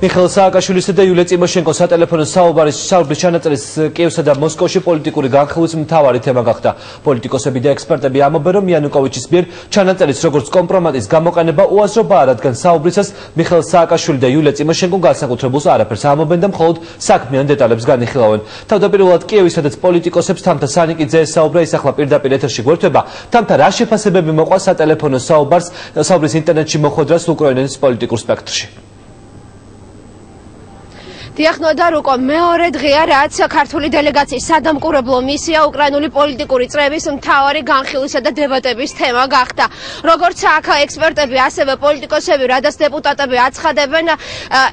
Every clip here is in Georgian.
მიხეილ სააკაშვილისა და იულია წიმოშენკოს სატელეფონო საუბრის ჩანაწერის კიევსა და მოსკოვში პოლიტიკური განხილვის მთავარი თემა გახდა. პოლიტიკოსები და ექსპერტები ამბობენ, რომ იანუკოვიჩის მიერ ჩანაწერის როგორც კომპრომატის გამოყენება უაზრობაა, რადგან საუბრისას მიხეილ სააკაშვილი და იულია წიმოშენკო განსაკუთრებულს არაფერს ამბობენ და მხოლოდ საქმიან დეტალებს განიხილავენ. თავდაპირველად კიევის სადაც პოლიტიკოსებს თამთა სანიკიძე ესაუბრა, ის ახლა პირდაპირ ეთერში გვერდება. თამთა რა შეფასებები მოყვა სატელეფონო საუბრის ინტერნეტში მოხვედრას უკრაინის პოლიტიკურ სპექტრში? დიახნოდა რუკო მეორე დღეა რაც ქართული დელეგაციის სადამკვირვებლო მისია უკრაინული პოლიტიკური წრეების მთავარი განხილვისა და დებატების თემა გახდა. როგორც აქ ექსპერტები, ასევე პოლიტიკოსები, რადაც დეპუტატები აცხადებენ,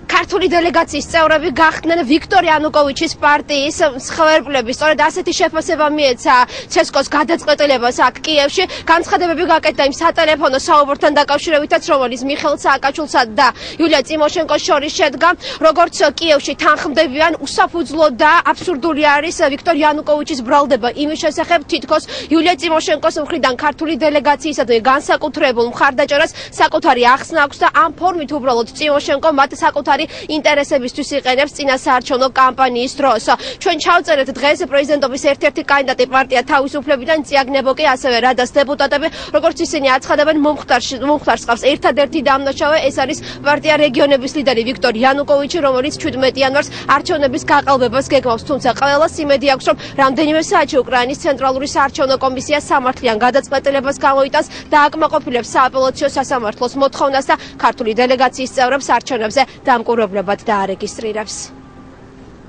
ქართული დელეგაციის წევრები გახდნენ ვიქტორ იანუკოვიჩის პარტიის მსხვერპლები. სწორედ ასეთი შეფასება მიეცა ცესკოს გადაწყვეტილებას აქ კიევში. განცხადებები გაკეთდა იმ სატელეფონო საუბრთან დაკავშირებითაც, რომელიც მიხეილ სააკაშვილსა და იულია წიმოშენკოს შორის შედგა. როგორც კიევში თანხმდებიან, უსაფუძვლო და აბსურდული არის ვიქტორ იანუკოვიჩის ბრალდება იმის შესახებ, თითქოს იულია წიმოშენკოს მხრიდან ქართული დელეგაციისადმი განსაკუთრებულ მხარდაჭერას საკუთარი ახსნა აქვს და ამ ფორმით უბრალოდ წიმოშენკო მათ საკუთარი ინტერესებისთვის იყენებს წინასაარჩევნო კამპანიის დროს. ჩვენ ჩავწერეთ დღეს პრეზიდენტობის ერთ-ერთი კანდიდატი პარტია თავისუფლებიდან წიაგნებოკი, ასევე რადას დეპუტატები, როგორც ისინი აცხადებენ, მომხდარს ყავს ერთადერთი დამნაშავე, ეს არის პარტია რეგიონების ლიდერი ვიქტორ იანუკოვიჩი, რომელიც 17 იანვარს არჩევნების გაყალბებას გეგმავს, თუმცა ყველას იმედი აქვს, რომ რამდენიმე საათში უკრაინის ცენტრალური საარჩევნო კომისია სამართლიან გადაწყვეტილებას გამოიტანს და აკმაყოფილებს სააპელაციო სასამართლოს მოთხოვნას და ქართული დელეგაციის წევრებს არჩევნებზე დამკვირვებლებად დაარეგისტრირებს.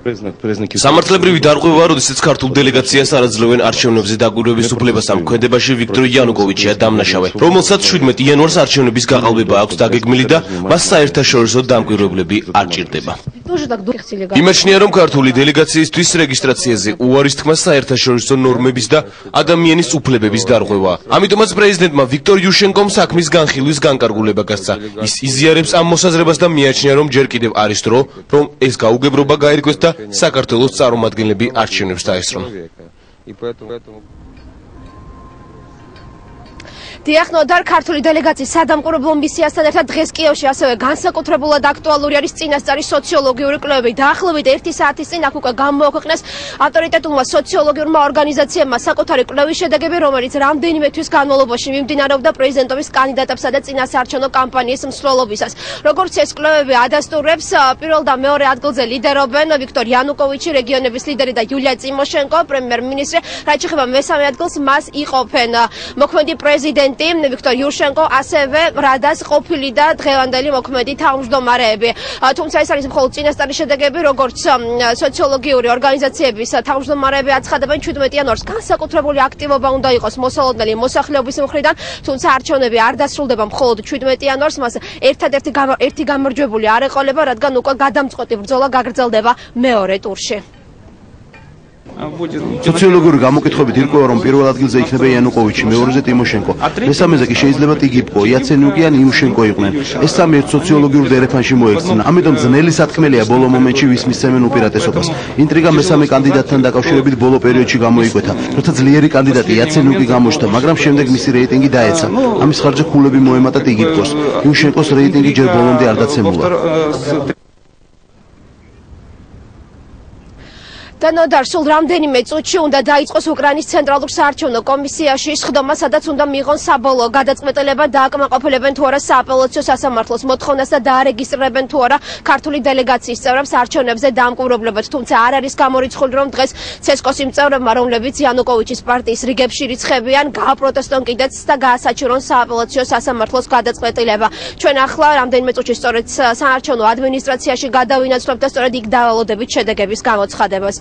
სამართლებრივი დარღვევაა, როდესაც ქართულ დელეგაციას არაძლევენ არჩევნებზე დაკვირვების უფლებას ამ ქმედებაში ვიქტორ იანუკოვიჩია დამნაშავე, რომელსაც 17 იანვარს არჩევნების გაყალბება აქვს დაგეგმილი და მას საერთაშორისო დამკვირვებლები არ ჭირდება. იმაჩნია, რომ ქართული დელეგაციისთვის რეგისტრაციაზე უარის თქმა საერთაშორისო ნორმების და ადამიანის უფლებების დარღვევაა. ამიტომაც პრეზიდენტმა ვიქტორ იუშენკომ საქმის განხილვის განკარგულება გასცა. ის იზიარებს ამ მოსაზრებას და მიაჩნია, რომ ჯერ კიდევ არის დრო, რომ ეს გაუგებრობა გაირკვეს და საქართველოს წარმომადგენლები არჩევნებს დაესწრონ. დიახნოდა ქართული დელეგაციის სადამკვირვებლო მისიასთან ერთად დღეს კიევში ასევე განსაკუთრებულად აქტუალური არის წინასწარი სოციოლოგიური კვლევები. დაახლოებით 1 საათის წინ აქ უკვე გამოაქვეყნეს ავტორიტეტულმა სოციოლოგიურმა ორგანიზაციებმა საკუთარი კვლევის შედეგები, რომელიც რამდენიმე თვის განმავლობაში მიმდინარეობდა პრეზიდენტობის კანდიდატებსა და წინასაარჩევნო კამპანიის მსვლელობისას. როგორც ეს კვლევები ადასტურებს, პირველ და მეორე ადგილზე ლიდერობენ ვიქტორ იანუკოვიჩი, რეგიონების ლიდერი და იულია წიმოშენკო, პრემიერ-მინისტრი. რაც შეეხება მესამე ადგილს, მას იყოფენ მოქმედი პრეზიდენტი ვიქტორ იუშენკო, ასევე რადას ყოფილი და დღევანდელი მოქმედი თავმჯდომარეები. თუმცა ეს არის მხოლოდ წინასწარი შედეგები, როგორც სოციოლოგიური ორგანიზაციების თავმჯდომარეები აცხადებენ, 17 იანვარს განსაკუთრებული აქტივობა უნდა იყოს მოსალოდნელი მოსახლეობის მხრიდან, თუმცა არჩევნები არ დასრულდება მხოლოდ 17 იანვარს, მას ერთი გამარჯვებული არ ეყოლება, რადგან უკვე გადამწყვეტი ბრძოლა გაგრძელდება მეორე ტურში. სოციოლოგიური გამოკითხვებით ირკვევა, რომ პირველ ადგილზე იქნება იანუკოვიჩი, მეორეზე ტიმოშენკო, მესამეზე კი შეიძლება ტიგიპკო, იაცენიუკი ან იუშენკო იყვნენ. ეს სამი ერთ სოციოლოგიურ დერეფანში მოექცნენ. ამიტომ ძნელი სათქმელია ბოლო მომენტში ვის მისცემენ უპირატესობას. ინტრიგა მესამე კანდიდატთან დაკავშირებით ბოლო პერიოდში გამოიკვეთა, როცა ძლიერი კანდიდატი იაცენიუკი გამოჩნდა, მაგრამ შემდეგ მისი რეიტინგი დაეცა. ამის ხარჯზე ქულები მოემატა ტიგიპკოს. იუშენკოს რეიტინგი ჯერ ბოლომდე არ დაცემულა. და ნოდარ სულ რამდენიმე წუთში უნდა დაიწყოს უკრაინის ცენტრალურ საარჩევნო კომისიაში სხდომა, სადაც უნდა მიიღონ საბოლოო გადაწყვეტილება და აკმაყოფილებენ თუ არა სააპელაციო სასამართლოს მოთხოვნას და დაარეგისტრირებენ თუ არა ქართული დელეგაციის წევრებს არჩევნებზე დამკვირვებლებად. თუმცა არ არის გამორიცხული, რომ დღეს ცესკოს იმ წევრებმა, რომლებიც იანუკოვიჩის პარტიის რიგებში რიცხებიან, გააპროტესტონ კიდეც და გაასაჩივრონ სააპელაციო სასამართლოს გადაწყვეტილება. ჩვენ ახლა რამდენიმე წუთში სწორედ საარჩევნო ადმინისტრაციაში გადავინაცვლებთ და სწორედ იქ დავალოდებით შედეგების გამოცხადებას.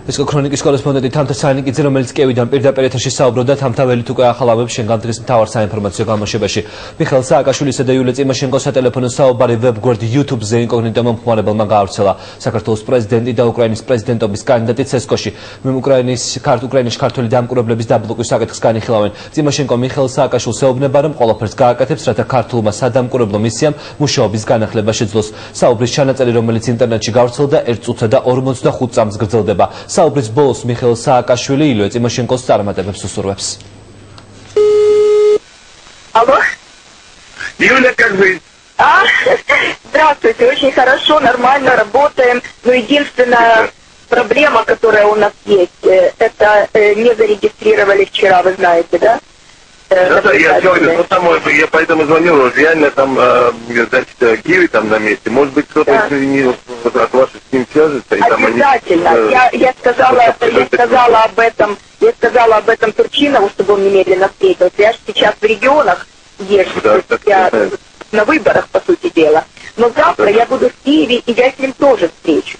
ეს ქრონიკის კორესპონდენტი თამთა სანიკიძე, რომელიც კიევიდან პირდაპირ ეთერში საუბრობდა, თამთაველით უკვე ახალავებს შენგან დღის მთავარ საინფორმაციო გამოშვებაში. მიხეილ სააკაშვილისა და იულია წიმოშენკოს სატელეფონო საუბარი ვებგვერდ YouTube-ზე ინკოგნიტო მომხმარებელმა გაავრცელა. საქართველოს პრეზიდენტი და უკრაინის პრეზიდენტობის კანდიდატი ცესკოში უკრაინის ქართული დამკვირვებლების დაბლოკვის საკითხს განიხილავენ. წიმოშენკო მიხეილ სააკაშვილს ეუბნება, რომ ყველაფერს გააკეთებს, რათა ქართულმა სადამკვირვებლო მისიამ მუშაობის განახლება შეძლოს. საუბრის ჩანაწერი, რომელიც ინტერნეტში გავრცელდა, 1 წუთსა და 45 წამს გრძელდება. საუბრის ბოლოს მიხეილ სააკაშვილი იულია წიმოშენკოს წარმატებებს უსურვებს. Алло? Юля, как вы? Здравствуйте, очень хорошо, нормально работаем. Но единственная проблема, которая у нас есть, это не зарегистрировали вчера, вы знаете, да? Да, я сегодня, я поэтому звонил, реально там, значит, Киви там на месте, может быть, кто-то от ваших с ним свяжется, и там они... Обязательно, я сказала об этом Турчинову, чтобы он немедленно встретился. Я же сейчас в регионах езжу, я на выборах, по сути дела. Но завтра я буду в Киеве, и я с ним тоже встречусь.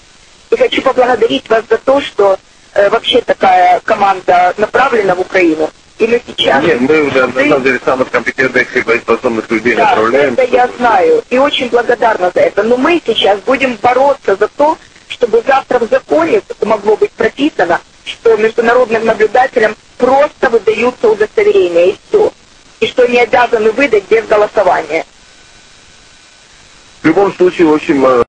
И хочу поблагодарить вас за то, что вообще такая команда направлена в Украину. И мы сейчас... Нет, мы уже, на самом деле, самых компетентных и боеспособных людей направляем. Да, это я знаю. И очень благодарна за это. Но мы сейчас будем бороться за то, чтобы завтра в законе могло быть прописано, что международным наблюдателям просто выдаются удостоверения, и все. И что не обязаны выдать без голосования. В любом случае, в общем...